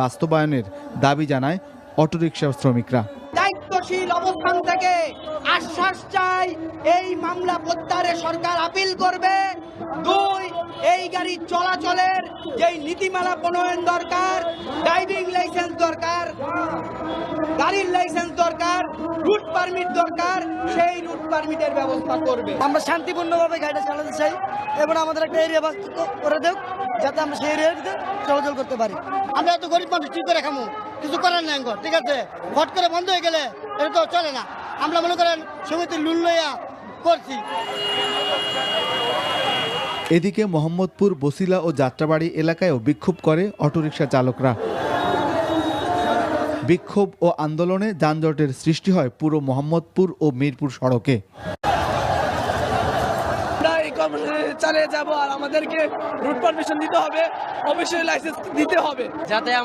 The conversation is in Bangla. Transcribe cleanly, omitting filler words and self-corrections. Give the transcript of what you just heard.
বাস্তবায়নের দাবি জানায় অটোরিকশা শ্রমিকরা। দায়িত্বশীল অবস্থান থেকে আশ্বাস চাই, এই মামলা প্রত্যাহারে সরকার আপিল করবে। 2, এই গাড়ি চলাচলের যেই নীতিমালা প্রণয়ন দরকার, ড্রাইভিং লাইসেন্স দরকার, গাড়ির লাইসেন্স দরকার, রুট পারমিট দরকার, সেই রুট পারমিটের ব্যবস্থা করবে। আমরা শান্তিপূর্ণভাবে গাড়িটা চালাতে চাই এবং আমাদের একটা এরিয়া বাস্তব করে দেব যাতে আমরা সেই এরিয়াতে চলাচল করতে পারি। আমরা তো গরিব মানুষ, ঠিক করে খামো, কিছু করার নাই, ঠিক আছে? হট করে বন্ধ হয়ে গেলে এটা তো চলে না। আমরা মনে করেন সমিতির লুন লইয়া করছি। এদিকে মোহাম্মদপুর, বছিলা ও যাত্রাবাড়ি এলাকায়ও বিক্ষোভ করে অটোরিকশা চালকরা। বিক্ষোভ ও আন্দোলনে যানজটের সৃষ্টি হয় পুরো মোহাম্মদপুর ও মিরপুর সড়কে। আমরা এই কর্মসূচি চালিয়ে যাব আর আমাদেরকে রুট পারমিশন দিতে হবে, অবশ্যই লাইসেন্স দিতে হবে, যাতে